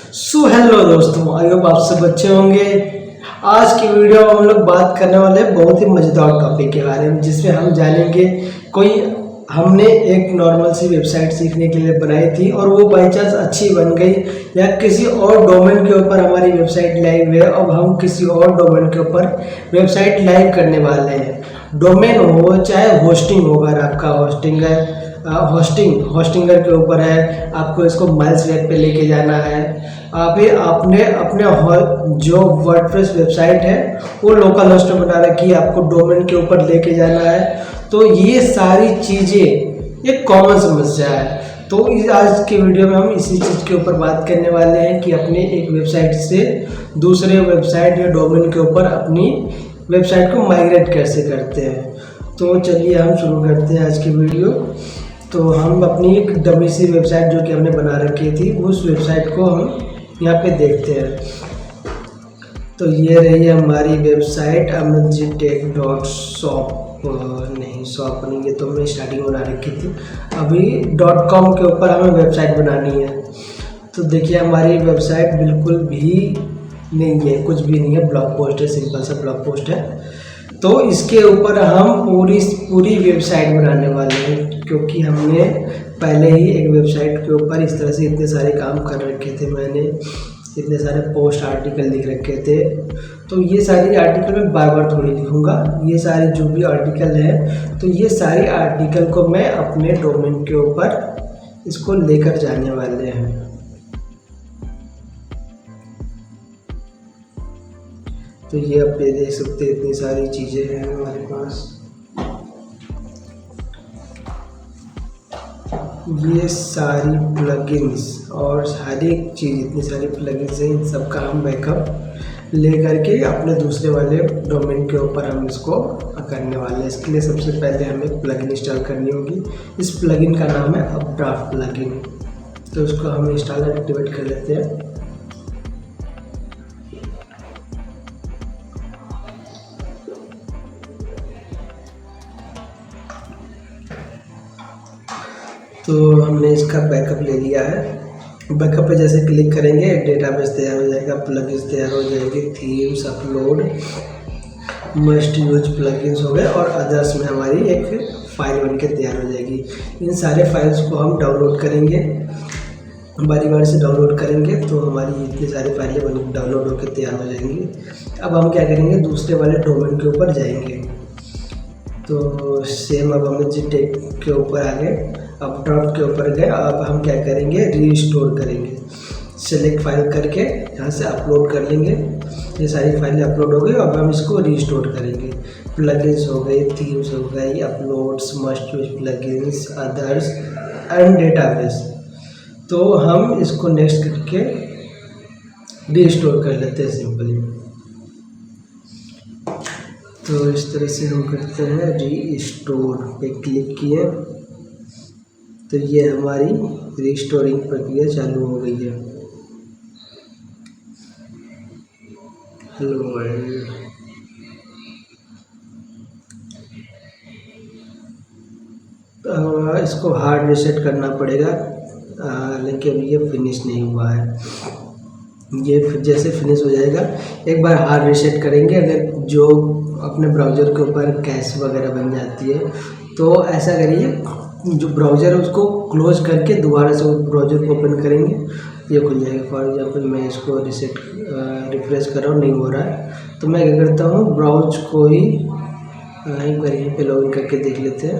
Hello दोस्तों, I hope आप सब अच्छे होंगे। आज की वीडियो में हम लोग बात करने वाले हैं बहुत ही मज़ेदार टॉपिक के बारे में, जिसमें हम जानेंगे कोई हमने एक नॉर्मल सी वेबसाइट सीखने के लिए बनाई थी और वो बाई चांस अच्छी बन गई, या किसी और डोमेन के ऊपर हमारी वेबसाइट लाइव है। अब हम किसी और डोमेन के ऊपर वेबसाइट लाइव करने वाले हैं। डोमेन हो चाहे होस्टिंग हो, अगर आपका होस्टिंग है, होस्टिंगर के ऊपर है, आपको इसको माइल्स वेब पे लेके जाना है। फिर आपने अपने जो वर्डप्रेस वेबसाइट है वो लोकल होस्ट में बना रखी है, आपको डोमेन के ऊपर लेके जाना है। तो ये सारी चीज़ें एक कॉमन समस्या है। तो इस आज के वीडियो में हम इसी चीज़ के ऊपर बात करने वाले हैं कि अपने एक वेबसाइट से दूसरे वेबसाइट या डोमेन के ऊपर अपनी वेबसाइट को माइग्रेट कैसे करते हैं। तो चलिए हम शुरू करते हैं आज की वीडियो। तो हम अपनी एक डमी सी वेबसाइट जो कि हमने बना रखी थी, उस वेबसाइट को हम यहाँ पे देखते हैं। तो ये रही है हमारी वेबसाइट amitjtech.shop। नहीं, शॉप नहीं, ये तो हमने स्टार्टिंग बना रखी थी। अभी .com के ऊपर हमें वेबसाइट बनानी है। तो देखिए हमारी वेबसाइट बिल्कुल भी नहीं है, कुछ भी नहीं है, ब्लॉग पोस्ट है, सिंपल सा ब्लॉग पोस्ट है। तो इसके ऊपर हम पूरी वेबसाइट बनाने वाले हैं, क्योंकि हमने पहले ही एक वेबसाइट के ऊपर इस तरह से इतने सारे काम कर रखे थे। मैंने इतने सारे पोस्ट आर्टिकल लिख रखे थे। तो ये सारी आर्टिकल मैं बार बार थोड़ी लिखूँगा। ये सारे जो भी आर्टिकल है, तो ये सारे आर्टिकल को मैं अपने डोमेन के ऊपर इसको लेकर जाने वाले हैं। तो ये आप ये देख सकते हैं, इतनी सारी चीज़ें हैं हमारे पास। ये सारी प्लगइन्स और हर एक चीज़, इतनी सारी प्लगइन्स हैं, इन सब का हम बैकअप ले करके अपने दूसरे वाले डोमेन के ऊपर हम इसको करने वाले हैं। इसके लिए सबसे पहले हमें प्लगइन इंस्टॉल करनी होगी। इस प्लगइन का नाम है अपड्राफ्ट प्लगइन। तो उसको हम इंस्टॉल एक्टिवेट कर लेते हैं। तो हमने इसका बैकअप ले लिया है। बैकअप पे जैसे क्लिक करेंगे, डेटाबेस तैयार हो जाएगा, प्लगइन्स तैयार हो जाएंगे, themes upload, must use plugins हो गए, और अदर्स में हमारी एक फ़ाइल बनके तैयार हो जाएगी। इन सारे फाइल्स को हम डाउनलोड करेंगे, बारी बारी से डाउनलोड करेंगे, तो हमारी इतनी सारी फाइलें बन डाउनलोड होकर तैयार हो जाएंगी। अब हम क्या करेंगे, दूसरे वाले डोमेन के ऊपर जाएंगे। तो सेम अब हम टेक के ऊपर आ गए, अपड्राफ्ट के ऊपर गए। अब हम क्या करेंगे, रीस्टोर करेंगे। सेलेक्ट फाइल करके यहाँ से अपलोड कर लेंगे। ये सारी फाइलें अपलोड हो गई। अब हम इसको रीस्टोर करेंगे। प्लगइन्स हो गई, थीम्स हो गई, uploads, must use plugins, others and database. तो हम इसको नेक्स्ट करके रीस्टोर कर लेते हैं सिंपली। तो इस तरह से हम करते हैं, रीस्टोर पे क्लिक किए तो ये हमारी रीस्टोरिंग प्रक्रिया चालू हो गई है। Hello world. तो इसको हार्ड रीसेट करना पड़ेगा, लेकिन ये फिनिश नहीं हुआ है। ये जैसे फिनिश हो जाएगा, एक बार हार्ड रीसेट करेंगे। अगर जो अपने ब्राउज़र के ऊपर कैश वगैरह बन जाती है, तो ऐसा करिए, जो ब्राउज़र है उसको क्लोज करके दोबारा से उस ब्राउज़र को ओपन करेंगे, ये खुल जाएगा। फॉर एग्जांपल मैं इसको रिफ्रेश कर रहा हूँ, नहीं हो रहा है, तो मैं क्या करता हूँ, ब्राउज को ही यहीं पे लॉगिन करके देख लेते हैं।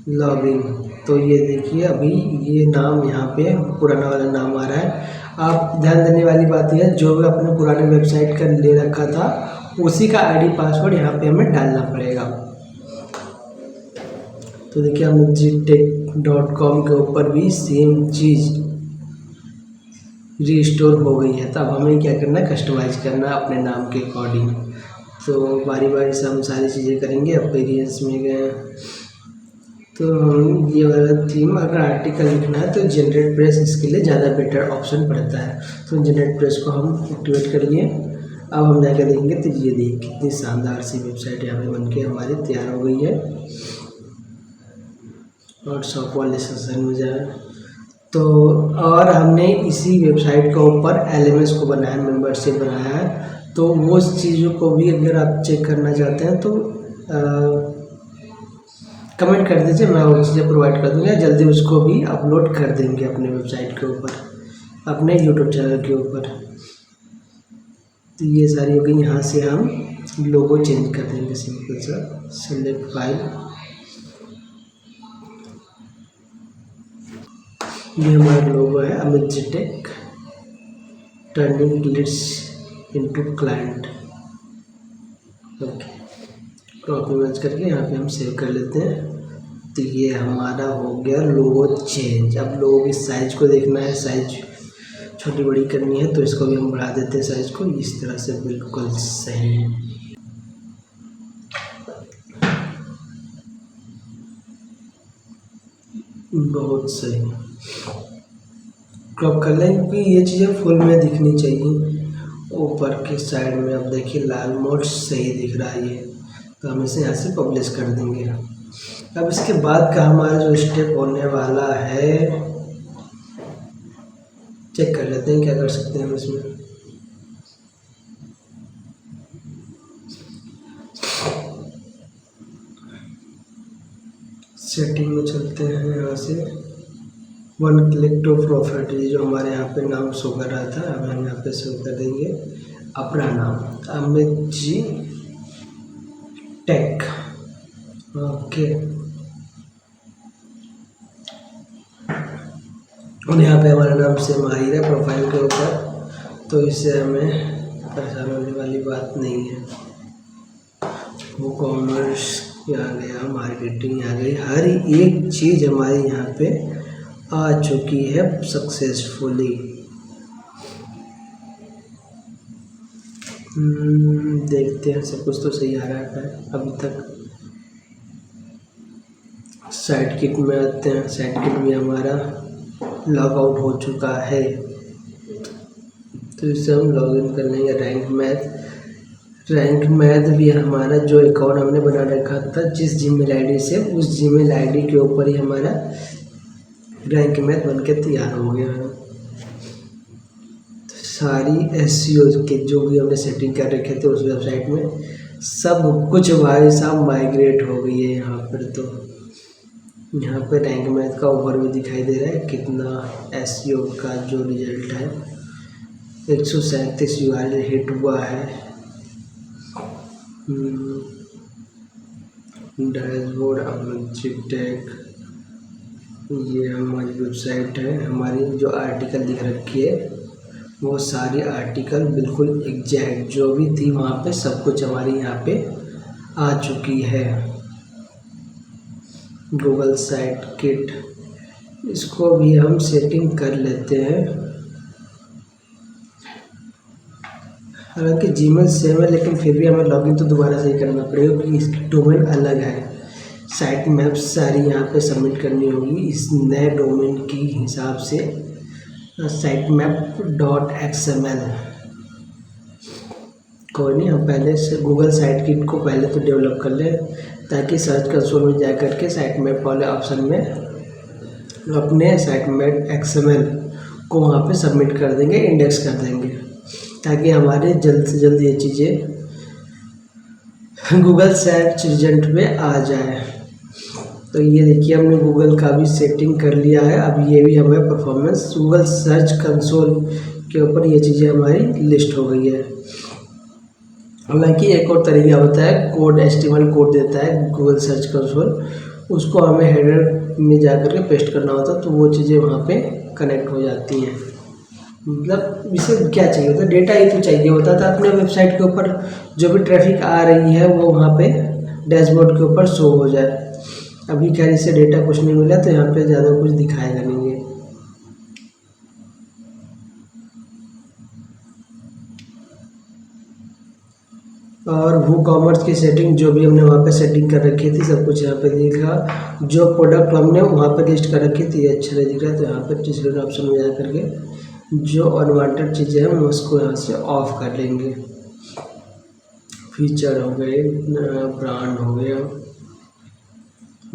लॉगिन, तो ये देखिए अभी ये नाम यहाँ पे पुराना वाला नाम आ रहा है। आप ध्यान देने वाली बात यह है, जो भी अपने पुराने वेबसाइट का ले रखा था उसी का आईडी पासवर्ड यहाँ पे हमें डालना पड़ेगा। तो देखिए amitjtech.com के ऊपर भी सेम चीज़ रीस्टोर हो गई है। तो अब हमें क्या करना है, कस्टमाइज़ करना है अपने नाम के अकॉर्डिंग। तो बारी बारी से हम सारी चीज़ें करेंगे। अपीयरेंस में गए तो हम ये वाला थीम, अगर आर्टिकल लिखना है तो जनरेट प्रेस इसके लिए ज़्यादा बेटर ऑप्शन पड़ता है। तो जनरेट प्रेस को हम एक्टिवेट कर लिए। अब हम जाकर देखेंगे तो ये देखिए कितनी शानदार सी वेबसाइट यहाँ पे बनके हमारी तैयार हो गई है। और शॉप वाले सेक्शन में जाए तो और हमने इसी वेबसाइट के ऊपर LMS को बनाया, मेंबरशिप बनाया है। तो वो चीज़ों को भी अगर आप चेक करना चाहते हैं तो कमेंट कर दीजिए, मैं वो चीज़ें प्रोवाइड कर दूँगा। जल्दी उसको भी अपलोड कर देंगे अपने वेबसाइट के ऊपर, अपने यूट्यूब चैनल के ऊपर। तो ये सारी हो गई। यहाँ से हम लोगो चेंज कर देंगे, सिंपल सा सेलेक्ट फाइल। ये हमारा लोगो है, Amit ji tech turning leads into client. Okay, crop image करके यहाँ पे हम सेव कर लेते हैं। तो ये हमारा हो गया लोगो चेंज। अब लोगों की साइज को देखना है, साइज छोटी बड़ी करनी है, तो इसको भी हम बढ़ा देते हैं साइज को इस तरह से, बिल्कुल सही। बहुत सही, क्रॉप कर लें क्योंकि ये चीज़ें फुल में दिखनी चाहिए। ऊपर के साइड में अब देखिए लाल मोड सही दिख रहा है ये, तो हम इसे यहाँ से पब्लिश कर देंगे। अब इसके बाद का हमारा जो स्टेप होने वाला है, चेक कर लेते हैं क्या कर सकते हैं हम इसमें। सेटिंग में चलते हैं, यहाँ से वन क्लिक टू प्रॉफिट, ये जो हमारे यहाँ पे नाम शो कर रहा था, अब हम यहाँ पे शो कर देंगे अपना नाम, अमित जी टेक। ओके, और यहाँ पे हमारा नाम सेम आ ही रहा है प्रोफाइल के ऊपर, तो इससे हमें परेशान होने वाली बात नहीं है। वो कॉमर्स आ गया, मार्केटिंग आ गई, हर एक चीज़ हमारी यहाँ पे आ चुकी है सक्सेसफुली। देखते हैं, सब कुछ तो सही आ रहा है अभी तक। साइट किट में आते हैं, साइट किट भी हमारा लॉग आउट हो चुका है, तो इसे हम लॉग इन कर लेंगे। रैंक मैथ भी हमारा जो अकाउंट हमने बना रखा था जिस जीमेल आईडी से, उस जीमेल आईडी के ऊपर ही हमारा रैंक मैथ बन के तैयार हो गया है। तो सारी एसईओ के जो भी हमने सेटिंग कर रखे थे उस वेबसाइट में, सब कुछ भाई साहब माइग्रेट हो गई है यहाँ पर। तो यहाँ पे रैंक मैथ का ओवरव्यू दिखाई दे रहा है, कितना एसईओ का जो रिजल्ट है, 137 URL हिट हुआ है। डैशबोर्ड अमित जी टेक, ये हमारी वेबसाइट है। हमारी जो आर्टिकल लिख रखी है वो सारी आर्टिकल बिल्कुल एग्जैक्ट जो भी थी वहाँ पे सब कुछ हमारी यहाँ पे आ चुकी है। गूगल साइट किट, इसको भी हम सेटिंग कर लेते हैं। हालांकि जीमेल सेम है, लेकिन फिर भी हमें लॉगिन तो दोबारा से ही करना पड़ेगा क्योंकि इसकी डोमेन अलग है। साइट मैप्स सारी यहाँ पे सबमिट करनी होगी इस नए डोमेन की हिसाब से, sitemap.xml। कोई नहीं, हम पहले से गूगल साइट किट को पहले तो डेवलप कर लें, ताकि सर्च कंसोल में जा करके साइट मैप वाले ऑप्शन में अपने sitemap.xml को वहाँ पे सबमिट कर देंगे, इंडेक्स कर देंगे, ताकि हमारे जल्द से जल्द ये चीज़ें गूगल सर्च रिजल्ट में आ जाए। तो ये देखिए हमने गूगल का भी सेटिंग कर लिया है। अब ये भी हमें परफॉर्मेंस गूगल सर्च कंसोल के ऊपर ये चीज़ें हमारी लिस्ट हो गई है। हालांकि एक और तरीका होता है, कोड HTML कोड देता है गूगल सर्च कंसोल, उसको हमें हेडर में जा कर के पेस्ट करना होता है, तो वो चीज़ें वहाँ पे कनेक्ट हो जाती हैं। मतलब इसे क्या चाहिए होता है, डेटा ही तो चाहिए होता था अपने वेबसाइट के ऊपर, जो भी ट्रैफिक आ रही है वो वहाँ पे डैशबोर्ड के ऊपर शो हो जाए। अभी खैर इससे डेटा कुछ नहीं मिला, तो यहाँ पे ज़्यादा कुछ दिखाएगा नहीं है। और वो कॉमर्स की सेटिंग जो भी हमने वहाँ पे सेटिंग कर रखी थी सब कुछ यहाँ पे दिखा। जो प्रोडक्ट हमने वहाँ पे लिस्ट कर रखी थी अच्छा नहीं दिख रहा है, तो यहाँ पे डिस्प्ले ऑप्शन में जा करके जो अनवांटेड चीज़ें हैं हम उसको यहाँ से ऑफ कर लेंगे। फीचर हो गए, ब्रांड हो गया,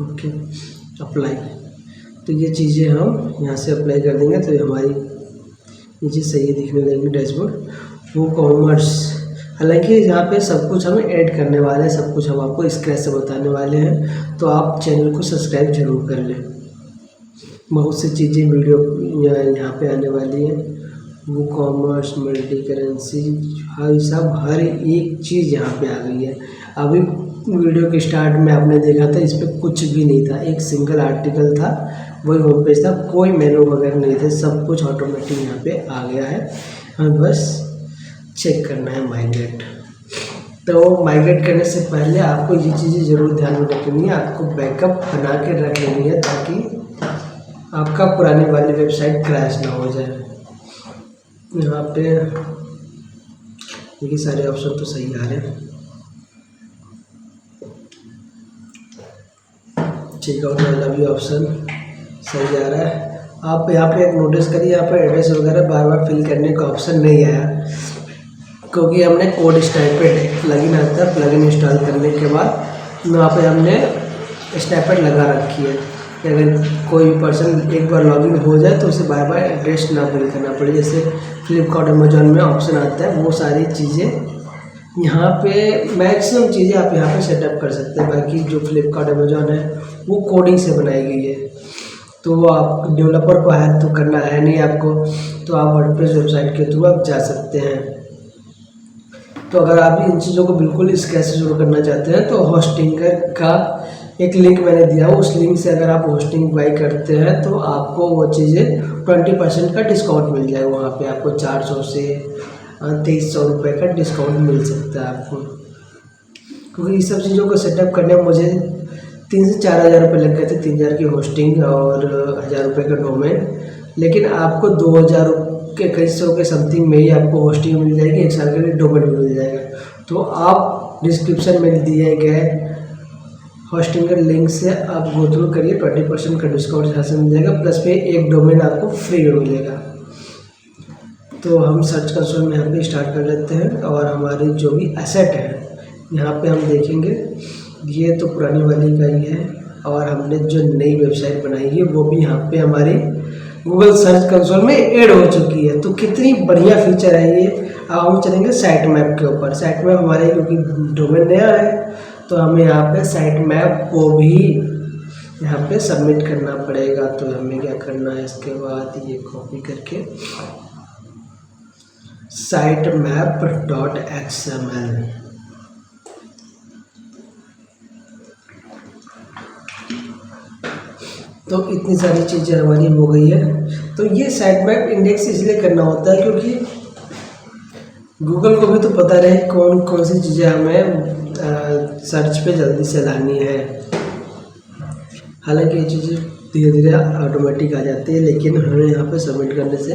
ओके, अप्लाई। तो ये चीज़ें हम यहाँ से अप्लाई कर देंगे तो हमारी नीचे सही दिखने लगेंगे डैशबोर्ड। वो कॉमर्स, हालांकि यहाँ पे सब कुछ हम ऐड करने वाले हैं, सब कुछ हम आपको स्क्रैच से बताने वाले हैं, तो आप चैनल को सब्सक्राइब जरूर कर लें। बहुत सी चीज़ें वीडियो यहाँ पे आने वाली है। वो कॉमर्स, मल्टी करेंसी, हर सब हर एक चीज़ यहाँ पे आ गई है। अभी वीडियो के स्टार्ट में आपने देखा था इस पर कुछ भी नहीं था, एक सिंगल आर्टिकल था, वही होम पेज था, कोई मेनू वगैरह नहीं थे, सब कुछ ऑटोमेटिक यहाँ पे आ गया है। हमें बस चेक करना है माइग्रेट। तो माइग्रेट करने से पहले आपको ये चीज़ें ज़रूर ध्यान में रखनी है, आपको बैकअप बना के रख लेनी है ताकि आपका पुरानी वाली वेबसाइट क्रैश ना हो जाए। यहाँ पे देखिए सारे ऑप्शन तो सही आ रहे हैं। चेकआउट वाला भी ऑप्शन सही आ रहा है। आप यहाँ पे एक नोटिस करिए, यहाँ पे एड्रेस वगैरह बार बार फिल करने का ऑप्शन नहीं आया, क्योंकि हमने कोड स्नैपेड प्लगइन आता है, प्लगइन इंस्टॉल करने के बाद वहाँ पे हमने स्नैपेड लगा रखी है कि अगर कोई पर्सन एक बार लॉगिन हो जाए तो उसे बार बार एड्रेस ना फिल करना पड़े। जैसे फ्लिपकार्ट अमेजॉन में ऑप्शन आता है, वो सारी चीज़ें यहाँ पे मैक्सिमम चीज़ें आप यहाँ पे सेटअप कर सकते हैं। बाकी जो फ्लिपकार्ट अमेजॉन है वो कोडिंग से बनाई गई है, तो आप डेवलपर को हायर तो करना है नहीं आपको, तो आप वर्डप्रेस वेबसाइट के थ्रू आप जा सकते हैं। तो अगर आप इन चीज़ों को बिल्कुल स्क्रैच से शुरू करना चाहते हैं तो होस्टिंगर का एक लिंक मैंने दिया हो, उस लिंक से अगर आप होस्टिंग बाई करते हैं तो आपको वो चीज़ें 20% का डिस्काउंट मिल जाएगा। वहाँ पे आपको 400 से 2300 रुपये का डिस्काउंट मिल सकता है आपको, क्योंकि इस सब चीज़ों को सेटअप करने में मुझे 3 से 4 हज़ार रुपये लग गए थे। 3000 की होस्टिंग और 1000 रुपये का डोमेन, लेकिन आपको 2000 के कई सौ के समथिंग में ही आपको होस्टिंग मिल जाएगी, 1 साल के लिए डोमेन भी मिल जाएगा। तो आप डिस्क्रिप्शन में दिए गए होस्टिंगर लिंक से आप गो थ्रू करिए, 20% का डिस्काउंट यहाँ से मिल जाएगा, प्लस पे एक डोमेन आपको फ्री में मिलेगा। तो हम सर्च कंसोल में यहाँ पे स्टार्ट कर लेते हैं और हमारी जो भी एसेट है यहाँ पे हम देखेंगे। ये तो पुरानी वाली का ही है और हमने जो नई वेबसाइट बनाई है वो भी यहाँ पे हमारी गूगल सर्च कंसोल में ऐड हो चुकी है। तो कितनी बढ़िया फीचर है ये। अब हम चलेंगे साइट मैप के ऊपर। साइट मैप हमारे क्योंकि डोमेन नया है तो हमें यहाँ पे साइट मैप को भी यहाँ पे सबमिट करना पड़ेगा। तो हमें क्या करना है, इसके बाद ये कॉपी करके sitemap.xml, तो इतनी सारी चीज़ें हमारी हो गई है। तो ये साइट मैप इंडेक्स इसलिए करना होता है क्योंकि गूगल को भी तो पता रहे कौन कौन सी चीज़ें हमें सर्च पे जल्दी से लानी है। हालांकि ये चीज़ें धीरे धीरे ऑटोमेटिक आ जाती है, लेकिन हमें यहाँ पे सबमिट करने से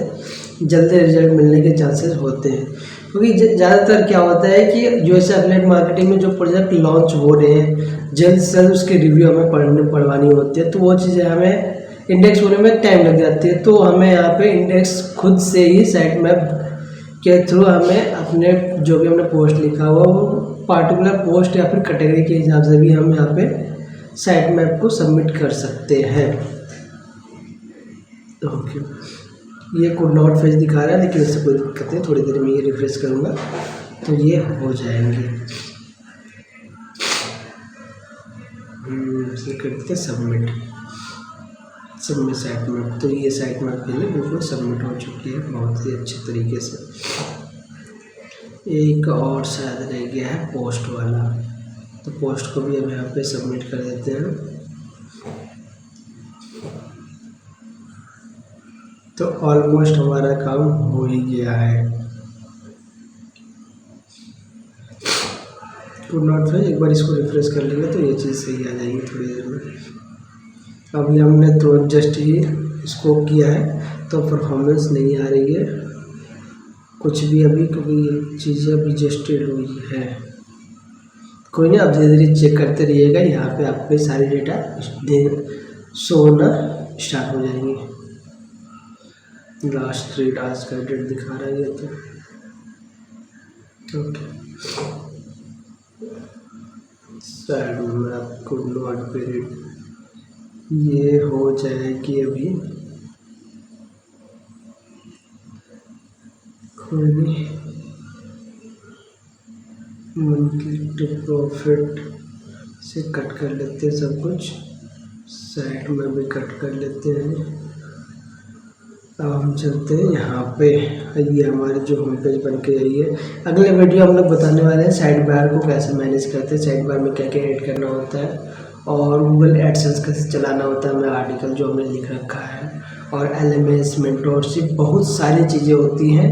जल्दी रिजल्ट मिलने के चांसेस होते हैं। क्योंकि ज़्यादातर क्या होता है कि यूएस एफिलिएट मार्केटिंग में जो प्रोजेक्ट लॉन्च हो रहे हैं जल्द से जल्द उसकी रिव्यू हमें पढ़वानी होती है, तो वो चीज़ें हमें इंडेक्स होने में टाइम लग जाती है। तो हमें यहाँ पे इंडेक्स खुद से ही साइट मैप के थ्रू हमें अपने जो भी हमने पोस्ट लिखा हुआ वो पार्टिकुलर पोस्ट या फिर कैटेगरी के हिसाब से भी हम यहाँ पे साइट मैप को सबमिट कर सकते हैं। ओके, ये कोड नॉट फेच दिखा रहा है, लेकिन इससे कोई दिक्कत नहीं, थोड़ी देर में ये रिफ्रेश करूँगा तो ये हो जाएंगे। कर देते सबमिट साइट मैप। तो ये साइट मैप के लिए बिल्कुल सबमिट हो चुकी है बहुत ही अच्छे तरीके से। एक और शायद रह गया है पोस्ट वाला, तो पोस्ट को भी हम यहाँ पे सबमिट कर देते हैं। तो ऑलमोस्ट हमारा काम हो ही गया है। तो नॉट फेच, एक बार इसको रिफ्रेश कर लेंगे तो ये चीज़ सही आ जाएगी थोड़ी देर में। अभी हमने तो जस्ट ही इसको किया है तो परफॉर्मेंस नहीं आ रही है कुछ भी अभी, क्योंकि ये चीज़ें अभी जस्टेड हुई है। कोई नहीं, आप धीरे धीरे चेक करते रहिएगा, यहाँ पे आपके सारी डेटा शो होना स्टार्ट हो जाएंगी। लास्ट 3 टास्क का डेट दिखा रहा है ये तो। ओके, साइड में आपको नोट पीरियड ये हो जाएगी अभी, कोई नहीं। मंथली टू प्रॉफिट से कट कर लेते हैं सब कुछ, साइड में भी कट कर लेते हैं। अब हम चलते हैं यहाँ पे, ये हमारी जो होम पेज बन के आई है। अगले वीडियो हम लोग बताने वाले हैं साइड बार को कैसे मैनेज करते हैं, साइड बार में क्या क्या ऐड करना होता है, और गूगल एडसेंस कैसे चलाना होता है, हमें आर्टिकल जो हमने लिख रखा है, और LMS मेंटोरशिप, बहुत सारी चीज़ें होती हैं।